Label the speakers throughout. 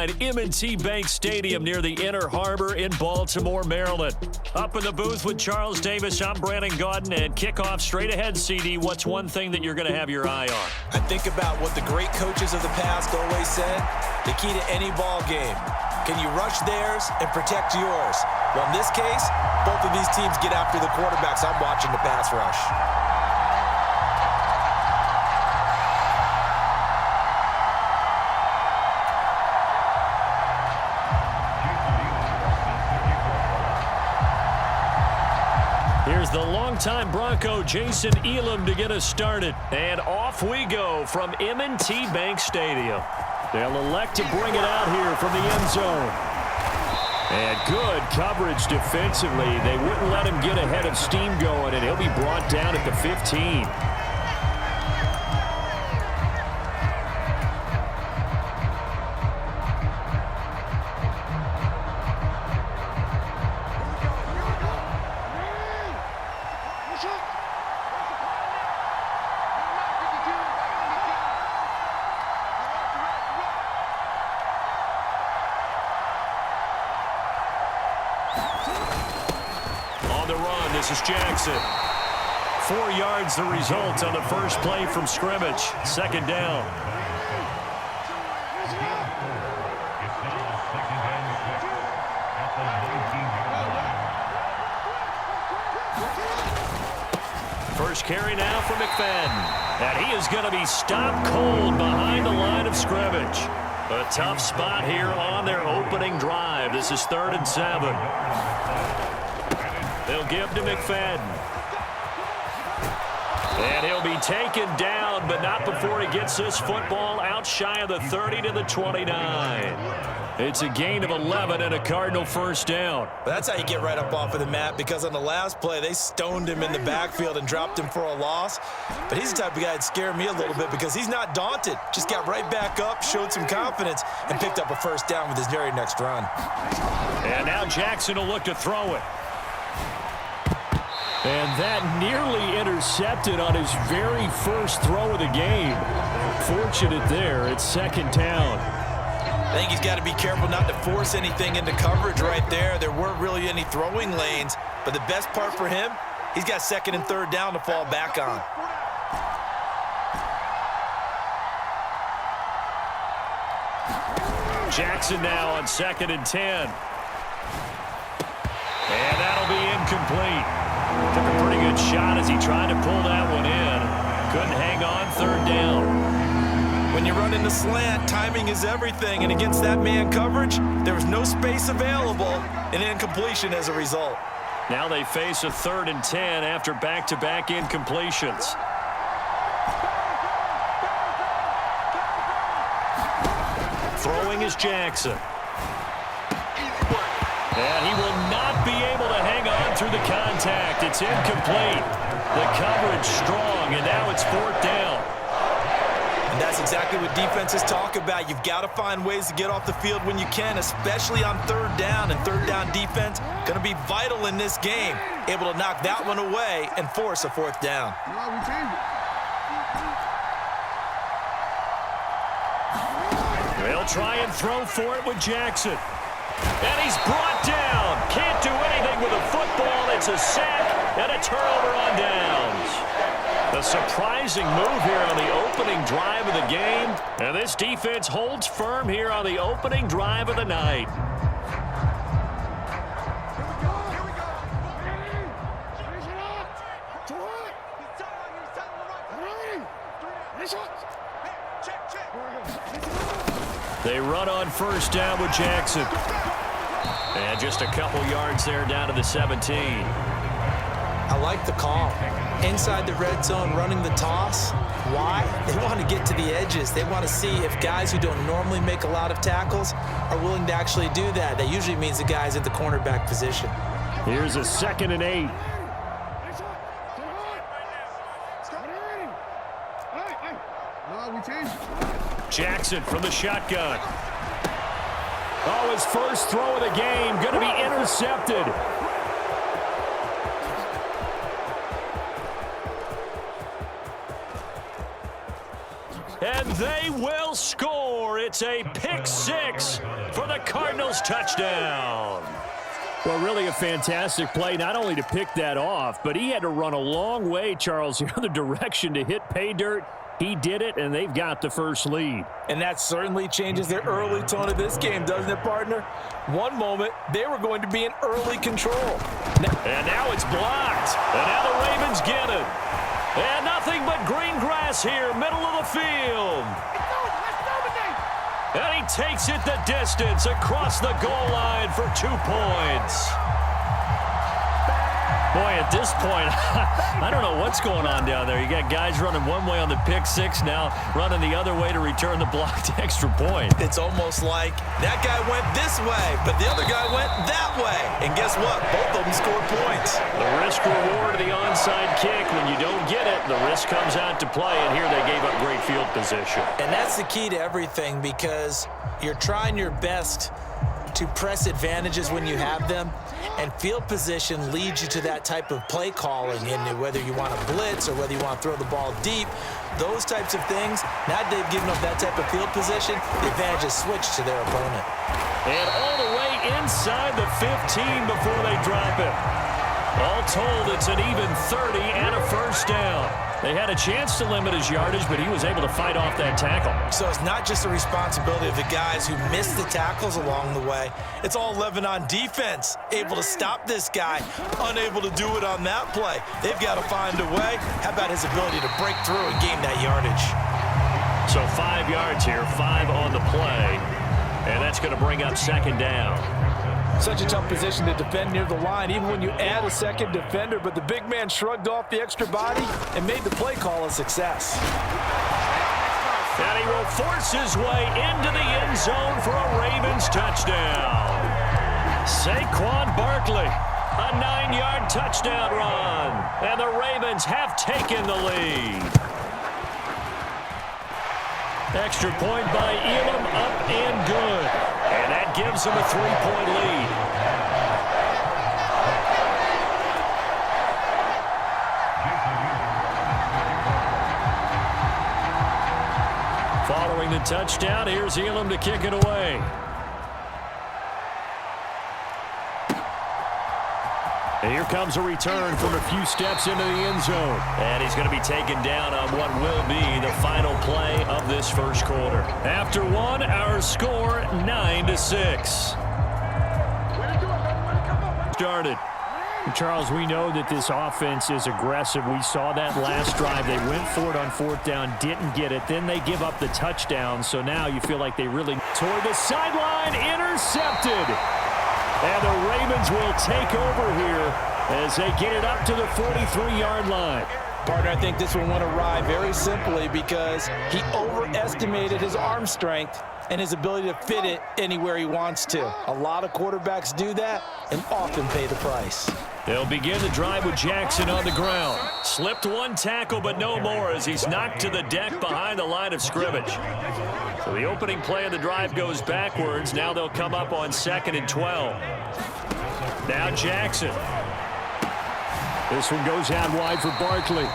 Speaker 1: behind M&T Bank Stadium near the Inner Harbor in Baltimore, Maryland. Up in the booth with Charles Davis, I'm Brandon Gaudin, and kickoff straight ahead, CD. What's one thing that you're going to have your eye on?
Speaker 2: I think about what the great coaches of the past always said. The key to any ball game. Can you rush theirs and protect yours? Well, in this case, both of these teams get after the quarterbacks. I'm watching the pass rush.
Speaker 1: Here's the longtime Bronco, Jason Elam, to get us started. And off we go from M&T Bank Stadium. They'll elect to bring it out here from the end zone. And good coverage defensively. They wouldn't let him get ahead of steam going, and he'll be brought down at the 15. On the run, this is Jackson. 4 yards the result on the first play from scrimmage. Second down. First carry now for McFadden. And he is going to be stopped cold behind the line of scrimmage. A tough spot here on their opening drive. This is 3rd and 7. They'll give to McFadden. And he'll be taken down, but not before he gets this football out shy of the 30 to the 29. It's a gain of 11 and a Cardinal first down.
Speaker 2: That's how you get right up off of the mat, because on the last play, they stoned him in the backfield and dropped him for a loss. But he's the type of guy that scared me a little bit because he's not daunted. Just got right back up, showed some confidence, and picked up a first down with his very next run.
Speaker 1: And now Jackson will look to throw it. And that nearly intercepted on his very first throw of the game. Fortunate there, it's second down.
Speaker 2: I think he's got to be careful not to force anything into coverage right there. There weren't really any throwing lanes, but the best part for him, he's got 2nd and 3rd down to fall back on.
Speaker 1: Jackson now on 2nd and 10. And that'll be incomplete. Took a pretty good shot as he tried to pull that one in. Couldn't hang on, 3rd down.
Speaker 2: When you run in the slant, timing is everything, and against that man coverage, there was no space available, and incompletion as a result.
Speaker 1: Now they face a 3rd and 10 after back-to-back incompletions. Throwing is Jackson. And he will not be able to hang on through the contact. It's incomplete. The coverage strong, and now it's 4th down.
Speaker 2: And that's exactly what defenses talk about. You've got to find ways to get off the field when you can, especially on 3rd down. And 3rd down defense going to be vital in this game. Able to knock that one away and force a 4th down.
Speaker 1: They'll try and throw for it with Jackson. And he's brought down. Can't do anything with a football. It's a sack and a turnover on downs. A surprising move here on the opening drive of the game. And this defense holds firm here on the opening drive of the night. They run on first down with Jackson. And just a couple yards there down to the 17.
Speaker 2: I like the call. Inside the red zone, running the toss. Why? They want to get to the edges. They want to see if guys who don't normally make a lot of tackles are willing to actually do that. That usually means the guy's at the cornerback position.
Speaker 1: Here's a 2nd and 8. Jackson from the shotgun. Oh, his first throw of the game going to be intercepted. And they will score. It's a pick six for the Cardinals touchdown.
Speaker 3: Well, really a fantastic play, not only to pick that off, but he had to run a long way, Charles, the other direction to hit pay dirt. He did it, and they've got the first lead.
Speaker 2: And that certainly changes the early tone of this game, doesn't it, partner? One moment, they were going to be in early control.
Speaker 1: And now it's blocked. And now the Ravens get it. And nothing but green grass here, middle of the field. And he takes it the distance across the goal line for 2 points. Boy, at this point, I don't know what's going on down there. You got guys running one way on the pick six, now running the other way to return the blocked extra point.
Speaker 2: It's almost like that guy went this way, but the other guy went that way. And guess what? Both of them scored points.
Speaker 1: The risk reward of the onside kick. When you don't get it, the risk comes out to play, and here they gave up great field position.
Speaker 2: And that's the key to everything, because you're trying your best to press advantages when you have them, and field position leads you to that type of play calling, and whether you want to blitz or whether you want to throw the ball deep, those types of things. Now they've given up that type of field position, the advantage is switched to their opponent.
Speaker 1: And all the way inside the 15 before they drop it. All told, it's an even 30 and a first down. They had a chance to limit his yardage, but he was able to fight off that tackle.
Speaker 2: So it's not just the responsibility of the guys who missed the tackles along the way. It's all 11 on defense, able to stop this guy, unable to do it on that play. They've got to find a way. How about his ability to break through and gain that yardage?
Speaker 1: So 5 yards here, 5 on the play, and that's going to bring up second down.
Speaker 2: Such a tough position to defend near the line, even when you add a second defender, but the big man shrugged off the extra body and made the play call a success.
Speaker 1: And he will force his way into the end zone for a Ravens touchdown. Saquon Barkley, a 9-yard touchdown run, and the Ravens have taken the lead. Extra point by Elam, up and good. And that gives them a 3-point lead. Following the touchdown, here's Elam to kick it away. And here comes a return from a few steps into the end zone. And he's going to be taken down on what will be the final play of this first quarter. After one, our score 9-6. Started.
Speaker 3: Charles, we know that this offense is aggressive. We saw that last drive. They went for it on fourth down, didn't get it. Then they give up the touchdown. So now you feel like they really toward the sideline, intercepted. And the Ravens will take over here as they get it up to the 43-yard line.
Speaker 2: Partner, I think this one went awry very simply because he overestimated his arm strength and his ability to fit it anywhere he wants to. A lot of quarterbacks do that and often pay the price.
Speaker 1: They'll begin the drive with Jackson on the ground. Slipped one tackle, but no more as he's knocked to the deck behind the line of scrimmage. So the opening play of the drive goes backwards. Now they'll come up on 2nd and 12. Now Jackson.
Speaker 3: This one goes out wide for Barkley.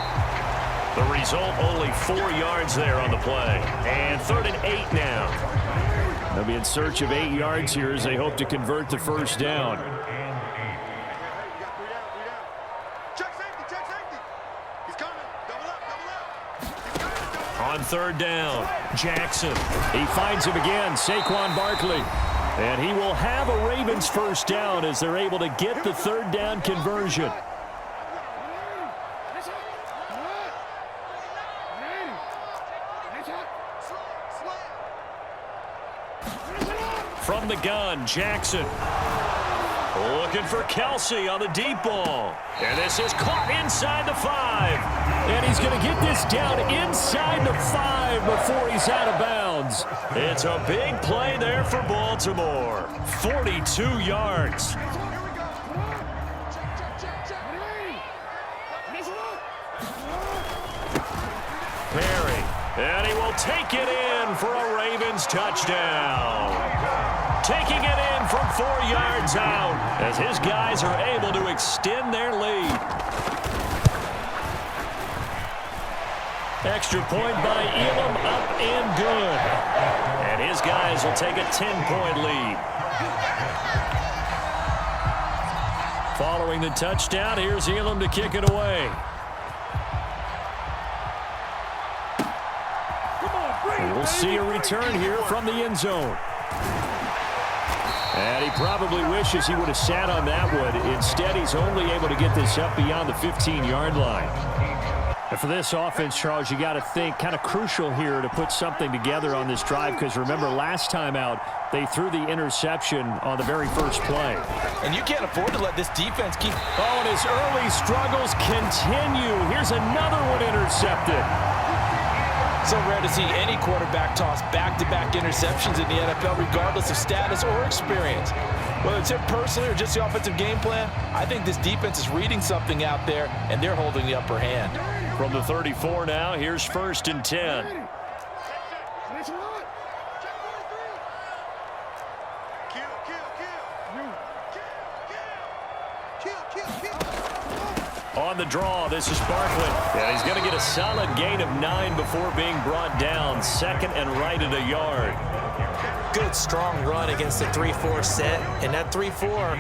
Speaker 1: The result, only 4 yards there on the play. And 3rd and 8 now.
Speaker 3: They'll be in search of 8 yards here as they hope to convert the first down.
Speaker 1: On 3rd down, Jackson.
Speaker 3: He finds him again, Saquon Barkley.
Speaker 1: And he will have a Ravens first down as they're able to get the 3rd down conversion. From the gun, Jackson. Looking for Kelsey on the deep ball. And this is caught inside the 5.
Speaker 3: And he's going to get this down inside the 5 before he's out of bounds.
Speaker 1: It's a big play there for Baltimore. 42 yards. Perry. And he will take it in for a Ravens touchdown. Taking it in from 4 yards out as his guys are able to extend their lead. Extra point by Elam, up and good. And his guys will take a 10-point lead. Following the touchdown, here's Elam to kick it away. We'll see a return here from the end zone. And he probably wishes he would have sat on that one. Instead, he's only able to get this up beyond the 15-yard line. And for this offense, Charles, you got to think kind of crucial here to put something together on this drive, because remember last time out, they threw the interception on the very first play.
Speaker 2: And you can't afford to let this defense keep...
Speaker 1: Oh, and his early struggles continue. Here's another one intercepted.
Speaker 2: So rare to see any quarterback toss back-to-back interceptions in the NFL, regardless of status or experience. Whether it's him personally or just the offensive game plan, I think this defense is reading something out there, and they're holding the upper hand.
Speaker 1: From the 34 now, here's 1st and 10. On the draw, this is Barkley. And he's going to get a solid gain of 9 before being brought down. 2nd and right at a yard.
Speaker 2: Good, strong run against the 3-4 set. And that 3-4,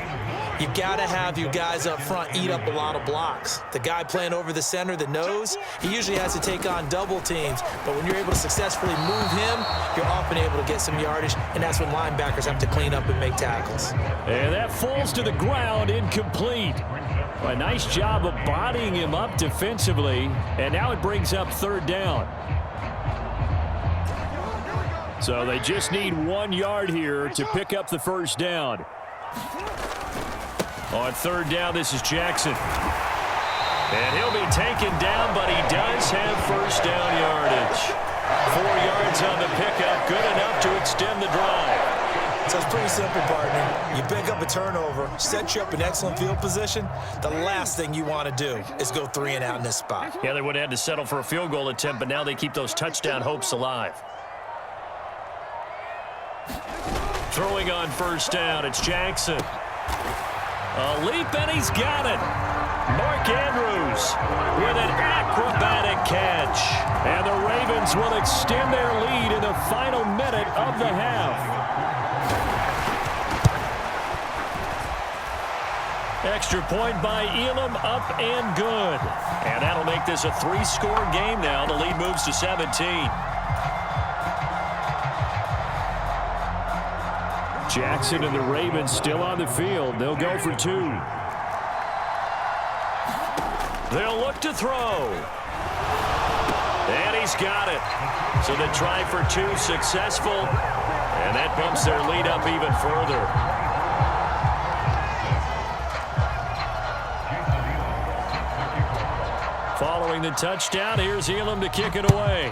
Speaker 2: you got to have your guys up front eat up a lot of blocks. The guy playing over the center, the nose, he usually has to take on double teams. But when you're able to successfully move him, you're often able to get some yardage, and that's when linebackers have to clean up and make tackles.
Speaker 1: And that falls to the ground, incomplete. A nice job of bodying him up defensively, and now it brings up 3rd down. So they just need 1 yard here to pick up the 1st down. On 3rd down, this is Jackson. And he'll be taken down, but he does have 1st down yardage. 4 yards on the pickup, good enough to extend the drive.
Speaker 2: So it's pretty simple, partner. You pick up a turnover, set you up in excellent field position. The last thing you want to do is go 3 and out in this spot.
Speaker 1: Yeah, they would have had to settle for a field goal attempt, but now they keep those touchdown hopes alive. Throwing on 1st down, it's Jackson. A leap, and he's got it. Mark Andrews with an acrobatic catch. And the Ravens will extend their lead in the final minute of the half. Extra point by Elam, up and good. And that'll make this a 3-score game now. The lead moves to 17. Jackson and the Ravens still on the field. They'll go for 2. They'll look to throw. And he's got it. So the try for 2 successful. And that bumps their lead up even further. Following the touchdown, here's Elam to kick it away.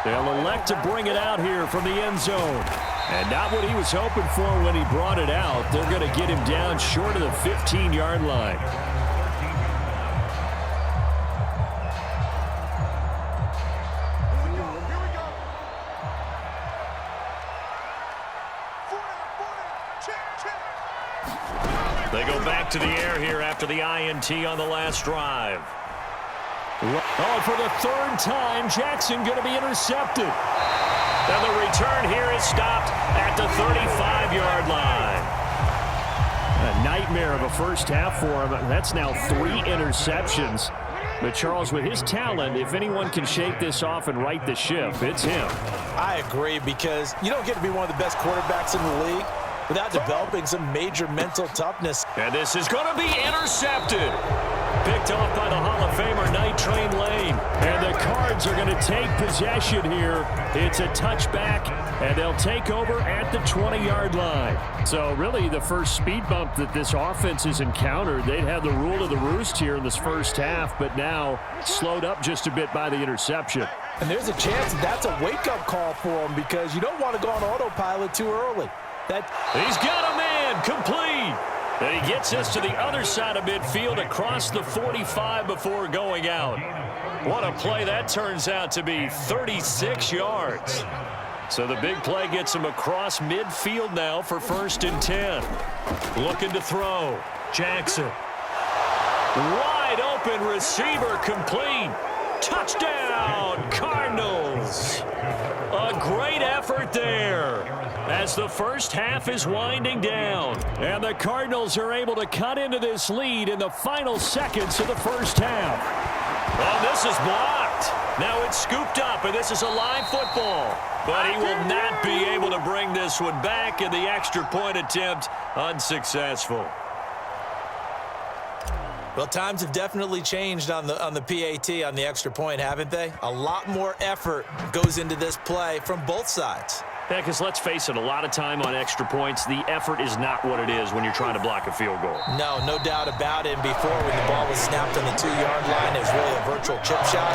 Speaker 1: They'll elect to bring it out here from the end zone. And not what he was hoping for when he brought it out. They're going to get him down short of the 15-yard line. They go back to the air here after the INT on the last drive. Oh, for the 3rd time, Jackson going to be intercepted. And the return here is stopped at the 35-yard line. A nightmare of a first half for him. That's now 3 interceptions. But Charles, with his talent, if anyone can shake this off and right the ship, it's him.
Speaker 2: I agree, because you don't get to be one of the best quarterbacks in the league without developing some major mental toughness.
Speaker 1: And this is going to be intercepted. Picked off by the Hall of Famer, Night Train Lane. And the Cards are going to take possession here. It's a touchback, and they'll take over at the 20-yard line. So really the first speed bump that this offense has encountered. They'd have the rule of the roost here in this first half, but now slowed up just a bit by the interception.
Speaker 2: And there's a chance that's a wake-up call for them, because you don't want to go on autopilot too early.
Speaker 1: He's got a man, complete. And he gets us to the other side of midfield across the 45 before going out. What a play that turns out to be, 36 yards. So the big play gets him across midfield now for 1st and 10. Looking to throw. Jackson. Wide open receiver complete. Touchdown, Cardinals. A great effort there as the first half is winding down. And the Cardinals are able to cut into this lead in the final seconds of the first half. Oh, this is blocked. Now it's scooped up, and this is a live football. But he will not be able to bring this one back, and the extra point attempt unsuccessful.
Speaker 2: Well, times have definitely changed on the PAT, on the extra point, haven't they? A lot more effort goes into this play from both sides.
Speaker 1: Yeah, because let's face it, a lot of time on extra points, the effort is not what it is when you're trying to block a field goal.
Speaker 2: No doubt about it. And before, when the ball was snapped on the 2-yard line, it was really a virtual chip shot.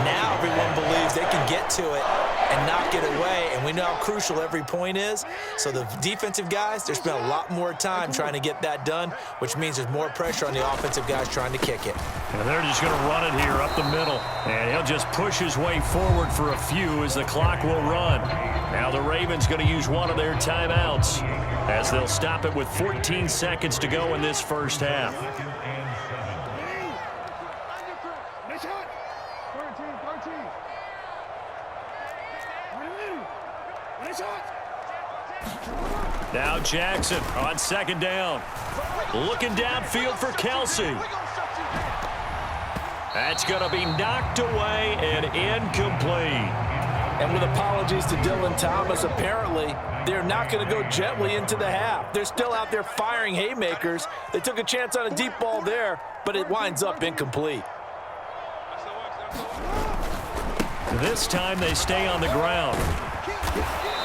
Speaker 2: Now everyone believes they can get to it and knock it away, and we know how crucial every point is. So the defensive guys, they spent a lot more time trying to get that done, which means there's more pressure on the offensive guys trying to kick it.
Speaker 3: And they're just going to run it here up the middle. And he'll just push his way forward for a few as the clock will run. Now the Ravens going to use one of their timeouts as they'll stop it with 14 seconds to go in this first half. Now Jackson on second down.
Speaker 1: Looking downfield for Kelsey. That's going to be knocked away and incomplete.
Speaker 4: And with apologies to Dylan Thomas, apparently they're not going to go gently into the half. They're still out there firing haymakers. They took a chance on a deep ball there, but it winds up incomplete.
Speaker 3: This time they stay on the ground.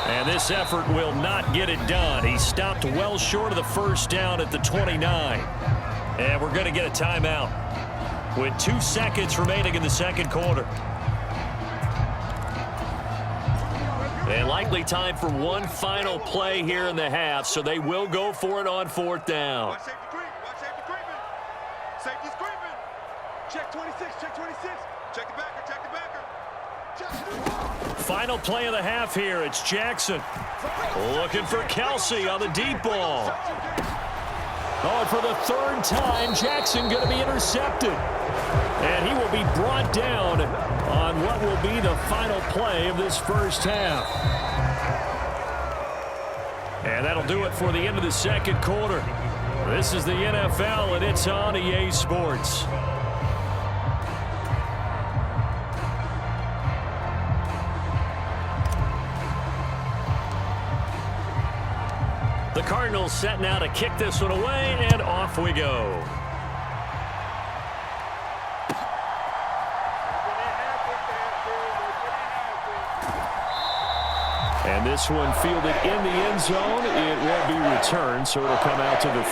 Speaker 3: And this effort will not get it done. He stopped well short of the first down at the 29. And we're going to get a timeout with 2 seconds remaining in the second quarter. And likely time for one final play here in the half, so they will go for it on fourth down.
Speaker 5: Watch safety creeping. Safety's creeping. Check 26, check 26. Check the backer, check the backer.
Speaker 3: Final play of the half here. It's Jackson.
Speaker 1: Looking for Kelsey on the deep ball.
Speaker 3: Oh, for the third time, Jackson going to be intercepted. And he will be brought down on what will be the final play of this first half. And that'll do it for the end of the second quarter. This is the NFL, and it's on EA Sports. The Cardinals set now to kick this one away, and off we go. And this one fielded in the end zone. It will be returned, so it'll come out to the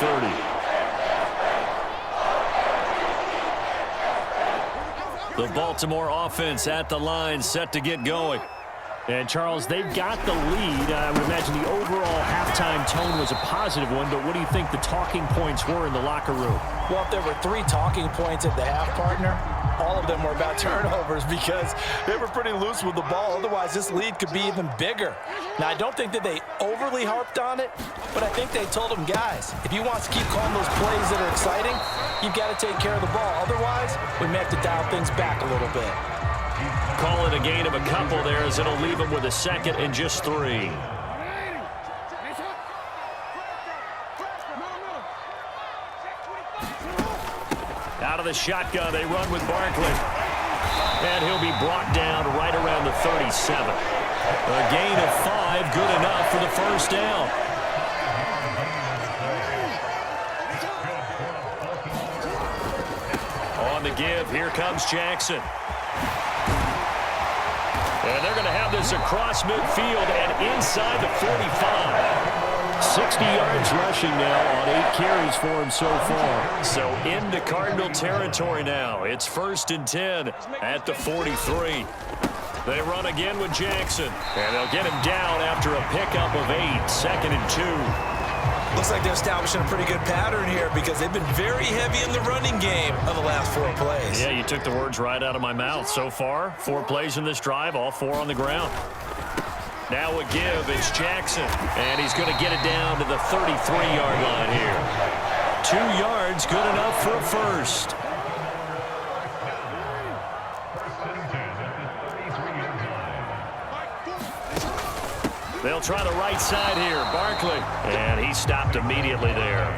Speaker 3: 30. The Baltimore offense at the line, set to get going. And, Charles, they've got the lead. I would imagine the overall halftime tone was a positive one, but what do you think the talking points were in the locker room?
Speaker 4: Well, if there were 3 talking points at the half, partner, all of them were about turnovers because they were pretty loose with the ball. Otherwise, this lead could be even bigger. Now, I don't think that they overly harped on it, but I think they told them, guys, if you want to keep calling those plays that are exciting, you've got to take care of the ball. Otherwise, we may have to dial things back a little bit.
Speaker 1: Call it a gain of a couple there as it'll leave him with a second and just 3. Out of the shotgun, they run with Barkley. And he'll be brought down right around the 37. A gain of 5, good enough for the first down. On the give, here comes Jackson. And they're going to have this across midfield and inside the 45. 60 yards rushing now on 8 carries for him so far. So into Cardinal territory now. It's 1st and 10 at the 43. They run again with Jackson. And they'll get him down after a pickup of 8. 2nd and 2.
Speaker 2: Looks like they're establishing a pretty good pattern here because they've been very heavy in the running game of the last 4 plays.
Speaker 3: Yeah, you took the words right out of my mouth. So far, 4 plays in this drive, all 4 on the ground. Now a give, it's Jackson, and he's going to get it down to the 33-yard line here.
Speaker 1: 2 yards, good enough for a first. They'll try the right side here. Barkley. And he stopped immediately there.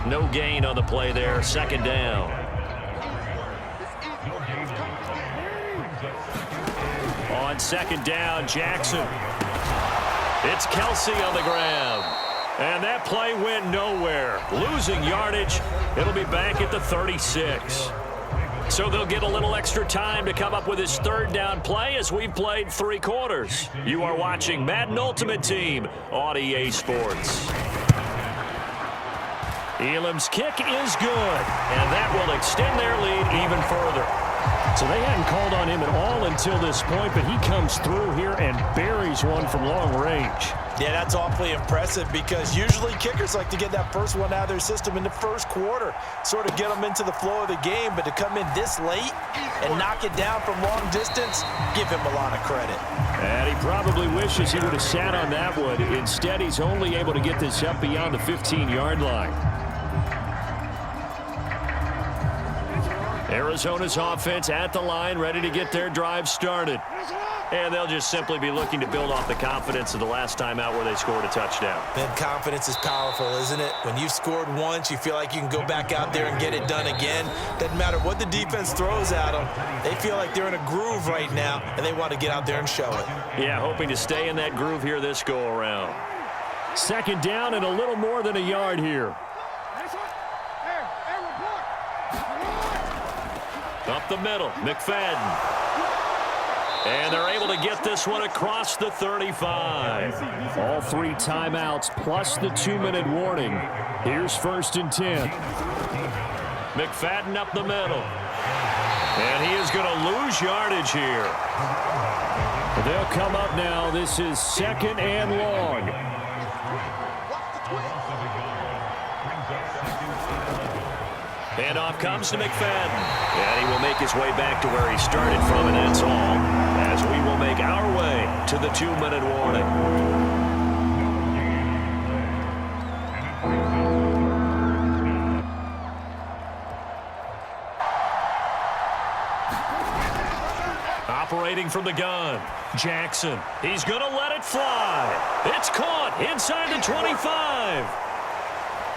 Speaker 1: No gain on the play there. 2nd down. On 2nd down, Jackson. It's Kelsey on the grab. And that play went nowhere. Losing yardage. It'll be back at the 36. So they'll get a little extra time to come up with his 3rd down play as we've played 3 quarters. You are watching Madden Ultimate Team on EA Sports. Elam's kick is good, and that will extend their lead even further.
Speaker 3: So they hadn't called on him at all until this point, but he comes through here and buries one from long range.
Speaker 4: Yeah, that's awfully impressive because usually kickers like to get that first one out of their system in the first quarter, sort of get them into the flow of the game, but to come in this late and knock it down from long distance, give him a lot of credit.
Speaker 3: And he probably wishes he would have sat on that one. Instead, he's only able to get this up beyond the 15-yard line. Arizona's offense at the line, ready to get their drive started.
Speaker 1: And they'll just simply be looking to build off the confidence of the last time out where they scored a touchdown.
Speaker 2: And confidence is powerful, isn't it? When you've scored once, you feel like you can go back out there and get it done again. Doesn't matter what the defense throws at them. They feel like they're in a groove right now, and they want to get out there and show it.
Speaker 1: Yeah, hoping to stay in that groove here this go-around.
Speaker 3: 2nd down and a little more than a yard here.
Speaker 1: Up the middle, McFadden. And they're able to get this one across the 35.
Speaker 3: All 3 timeouts plus the 2-minute warning. Here's 1st and 10.
Speaker 1: McFadden up the middle. And he is going to lose yardage here.
Speaker 3: They'll come up now. This is 2nd and long.
Speaker 1: Handoff comes to McFadden. And he will make his way back to where he started from, and that's all. As we will make our way to the 2-minute warning. Operating from the gun, Jackson. He's going to let it fly. It's caught inside the 25.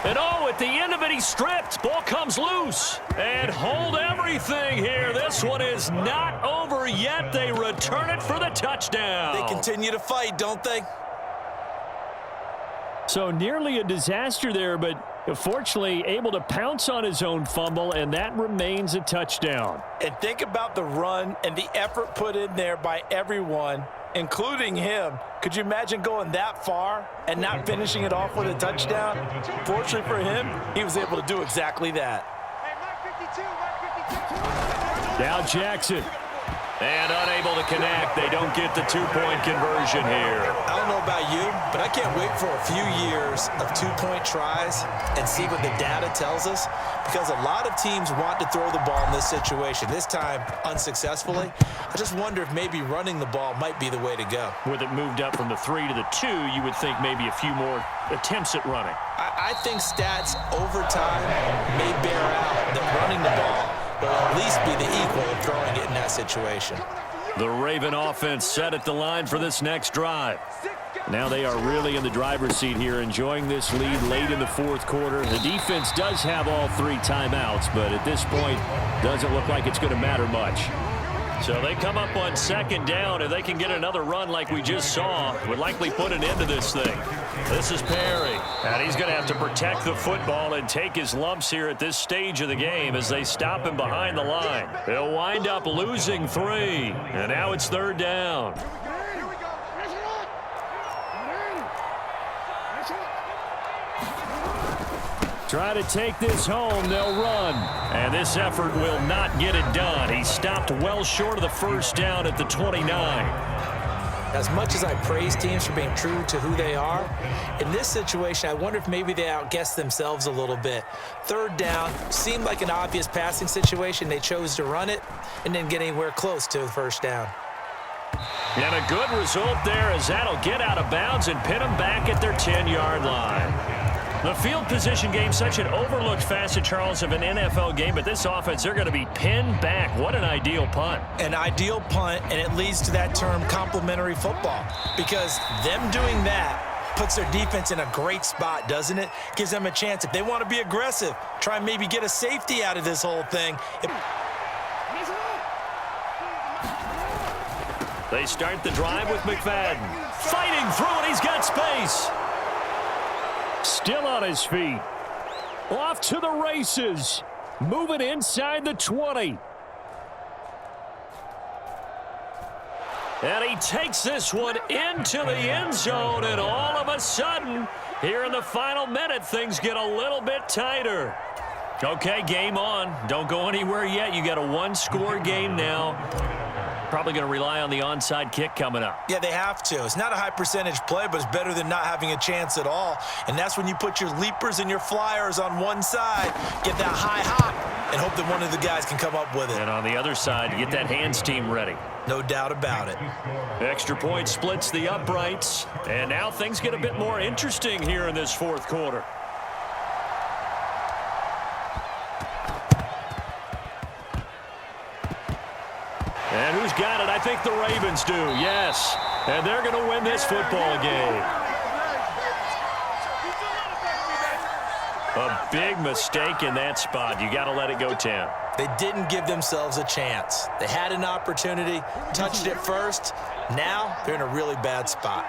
Speaker 1: And oh, at the end of it, he stripped. Ball comes loose. And hold everything here. This one is not over yet. They return it for the touchdown.
Speaker 2: They continue to fight, don't they?
Speaker 3: So nearly a disaster there, but fortunately able to pounce on his own fumble, and that remains a touchdown.
Speaker 4: And think about the run and the effort put in there by everyone, including him. Could you imagine going that far and not finishing it off with a touchdown? Fortunately for him, he was able to do exactly that.
Speaker 3: Now Jackson.
Speaker 1: And unable to connect. They don't get the 2-point conversion here.
Speaker 2: I don't know about you, but I can't wait for a few years of 2-point tries and see what the data tells us, because a lot of teams want to throw the ball in this situation. This time, unsuccessfully. I just wonder if maybe running the ball might be the way to go.
Speaker 1: With it moved up from the 3 to the 2, you would think maybe a few more attempts at running.
Speaker 2: I think stats over time may bear out that running the ball will at least be the equal of throwing it in that situation.
Speaker 1: The Raven offense set at the line for this next drive.
Speaker 3: Now they are really in the driver's seat here, enjoying this lead late in the 4th quarter. The defense does have all 3 timeouts, but at this point, doesn't look like it's going to matter much.
Speaker 1: So they come up on 2nd down. If they can get another run like we just saw, would likely put an end to this thing. This is Perry. And he's going to have to protect the football and take his lumps here at this stage of the game as they stop him behind the line. They'll wind up losing 3. And now it's 3rd down.
Speaker 3: Try to take this home, they'll run.
Speaker 1: And this effort will not get it done. He stopped well short of the 1st down at the 29.
Speaker 2: As much as I praise teams for being true to who they are, in this situation, I wonder if maybe they outguessed themselves a little bit. 3rd down seemed like an obvious passing situation. They chose to run it and didn't get anywhere close to the 1st down.
Speaker 1: And a good result there as that'll get out of bounds and pin them back at their 10-yard line. The field position game, such an overlooked facet, Charles, of an NFL game, but this offense, they're going to be pinned back. What an ideal punt.
Speaker 4: An ideal punt, and it leads to that term complementary football, because them doing that puts their defense in a great spot, doesn't it? Gives them a chance. If they want to be aggressive, try and maybe get a safety out of this whole thing.
Speaker 1: They start the drive with McFadden. Fighting through it, he's got space.
Speaker 3: Still on his feet. Off to the races. Moving inside the 20.
Speaker 1: And he takes this one into the end zone, and all of a sudden, here in the final minute, things get a little bit tighter. Okay, game on. Don't go anywhere yet. You got a one-score game now. Probably going to rely on the onside kick coming up.
Speaker 4: Yeah, they have to. It's not a high percentage play, but it's better than not having a chance at all. And that's when you put your leapers and your flyers on one side, get that high hop, and hope that one of the guys can come up with it.
Speaker 1: And on the other side, get that hands team ready.
Speaker 4: No doubt about it.
Speaker 1: Extra point splits the uprights. And now things get a bit more interesting here in this fourth quarter. And who's got it? I think the Ravens do, yes. And they're going to win this football game. A big mistake in that spot. You got to let it go 10.
Speaker 4: They didn't give themselves a chance. They had an opportunity, touched it first. Now they're in a really bad spot.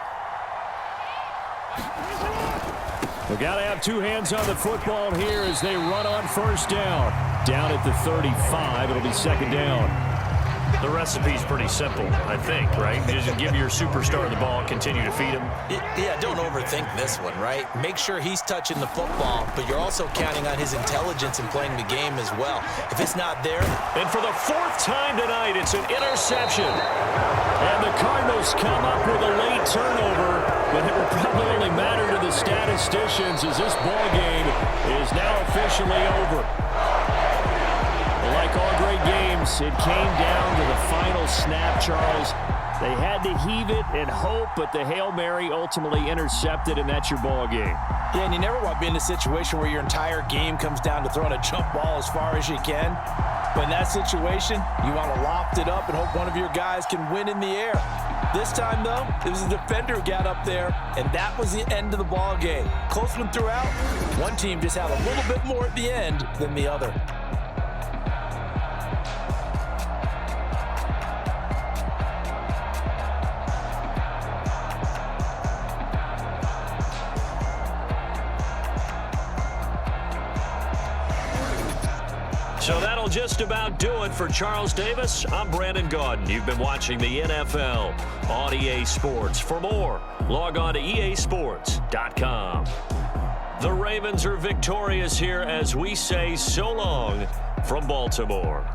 Speaker 3: We've got to have two hands on the football here as they run on first down. Down at the 35, it'll be second down.
Speaker 1: The recipe's pretty simple, I think, right? You just give your superstar the ball, continue to feed him.
Speaker 4: Yeah, don't overthink this one, right? Make sure he's touching the football, but you're also counting on his intelligence in playing the game as well. If it's not there...
Speaker 1: And for the fourth time tonight, it's an interception. And the Cardinals come up with a late turnover, but it will probably only matter to the statisticians as this ball game is now officially over. Like all great games, it came down to the final snap, Charles. They had to heave it and hope, but the Hail Mary ultimately intercepted, and that's your ball game.
Speaker 4: Yeah, and you never want to be in a situation where your entire game comes down to throwing a jump ball as far as you can. But in that situation, you want to loft it up and hope one of your guys can win in the air. This time, though, it was a defender who got up there, and that was the end of the ball game. Close one throughout. One team just had a little bit more at the end than the other.
Speaker 1: So that'll just about do it for Charles Davis. I'm Brandon Gaudin. You've been watching the NFL on EA Sports. For more, log on to easports.com. The Ravens are victorious here as we say so long from Baltimore.